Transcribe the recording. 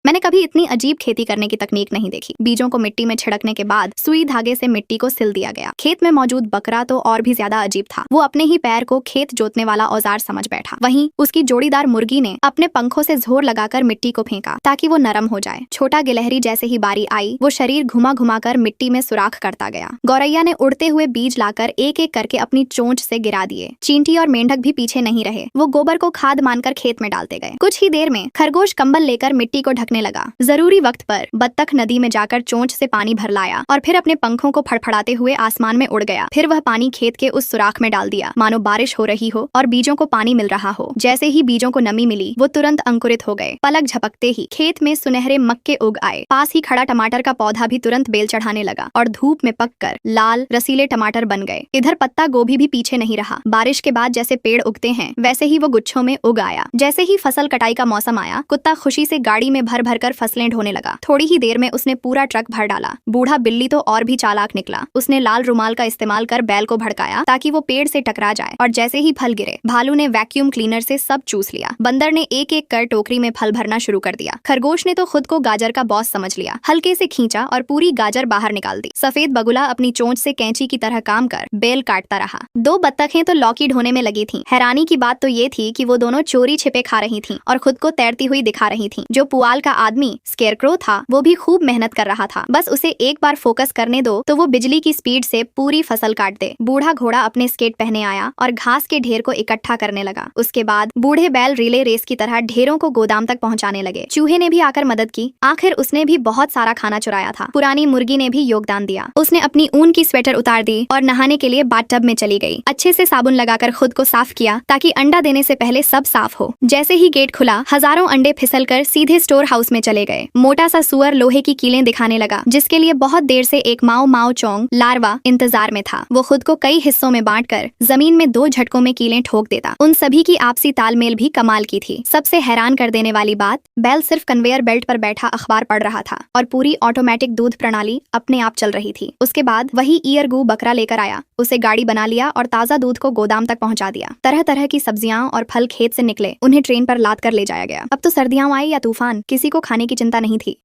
मैंने कभी इतनी अजीब खेती करने की तकनीक नहीं देखी। बीजों को मिट्टी में छिड़कने के बाद सुई धागे से मिट्टी को सिल दिया गया। खेत में मौजूद बकरा तो और भी ज्यादा अजीब था। वो अपने ही पैर को खेत जोतने वाला औजार समझ बैठा। वहीं उसकी जोड़ीदार मुर्गी ने अपने पंखों से जोर लगाकर मिट्टी को फेंका ताकि वो नरम हो जाए। छोटा गिलहरी जैसे ही बारी आई, वो शरीर घुमा घुमा कर मिट्टी में सुराख करता गया। गौरैया ने उड़ते हुए बीज लाकर एक एक करके अपनी चोंच से गिरा दिए। चींटी और मेंढक भी पीछे नहीं रहे। वो गोबर को खाद मानकर खेत में डालते गए। कुछ ही देर में खरगोश कंबल लेकर मिट्टी को ढकने लगा। जरूरी वक्त पर बत्तख नदी में जाकर चोंच से पानी भर लाया और फिर अपने पंखों को फड़फड़ाते हुए आसमान में उड़ गया। फिर वह पानी खेत के उस सुराख में डाल दिया, मानो बारिश हो रही हो और बीजों को पानी मिल रहा हो। जैसे ही बीजों को नमी मिली, वो तुरंत अंकुरित हो गए। पलक झपकते ही खेत में सुनहरे मक्के उग आए। पास ही खड़ा टमाटर का पौधा भी तुरंत बेल चढ़ाने लगा और धूप में पककर लाल रसीले टमाटर बन गए। इधर पत्ता गोभी भी पीछे नहीं रहा। बारिश के बाद जैसे पेड़ उगते हैं, वैसे ही वो गुच्छों में उग आया। जैसे ही फसल कटाई का मौसम आया, कुत्ता खुशी से गाड़ी में भर भर कर फसलें ढोने लगा। थोड़ी ही देर में उसने पूरा ट्रक भर डाला। बूढ़ा बिल्ली तो और भी चालाक निकला। उसने लाल रुमाल का इस्तेमाल कर बैल को भड़काया ताकि वो पेड़ से टकरा जाए और जैसे ही फल गिरे, भालू ने वैक्यूम क्लीनर से सब चूस लिया। बंदर ने एक एक कर टोकरी में फल भरना शुरू कर दिया। खरगोश ने तो खुद को गाजर का बॉस समझ लिया। हल्के से खींचा और पूरी गाजर बाहर निकाल दी। सफेद बगुला अपनी चोंच से कैंची की तरह काम कर बेल काटता रहा। दो बत्तखें तो लौकी ढोने में लगी थीं। हैरानी की बात तो ये थी कि वो दोनों चोरी छिपे खा रही थीं और खुद को तैरती हुई दिखा रही थीं। जो पुआल का आदमी स्केयरक्रो था, वो भी खूब मेहनत कर रहा था। बस उसे एक बार फोकस करने दो तो वो बिजली की स्पीड से पूरी फसल काट दे। बूढ़ा घोड़ा अपने स्केट पहने आया और घास के ढेर को इकट्ठा करने लगा। उसके बाद बूढ़े बैल रिले रेस की तरह ढेरों को गोदाम तक पहुंचाने लगे। चूहे ने भी आकर मदद की। आखिर उसने भी बहुत सारा खाना चुराया था। पुरानी मुर्गी ने भी योगदान दिया। उसने अपनी ऊन की स्वेटर उतार दी और नहाने के लिए बाथटब में चली गई। अच्छे से साबुन लगाकर खुद को साफ किया ताकि अंडा देने से पहले सब साफ हो। जैसे ही गेट खुला, हजारों अंडे फिसलकर सीधे स्टोर हाउस में चले गए। मोटा सा सुअर लोहे की कीलें दिखाने लगा, जिसके लिए बहुत देर से एक माओ माओ चोंग लार्वा इंतजार में था। वो खुद को कई हिस्सों में बांटकर जमीन में 2 झटकों में कीलें ठोक देता। उन सभी की आपसी तालमेल भी कमाल की थी। सबसे हैरान कर देने वाली बात, बैल सिर्फ कन्वेयर बेल्ट पर बैठा अखबार पढ़ रहा था और पूरी ऑटोमेटिक दूध प्रणाली अपने आप चल रही थी। उसके बाद वही ईयरगू बकरा लेकर आया, उसे गाड़ी बना लिया और ताजा दूध को गोदाम तक पहुंचा दिया। तरह तरह की सब्जियां और फल खेत से निकले, उन्हें ट्रेन पर लाद कर ले जाया गया। अब तो सर्दियां आई या तूफान, किसी को खाने की चिंता नहीं थी।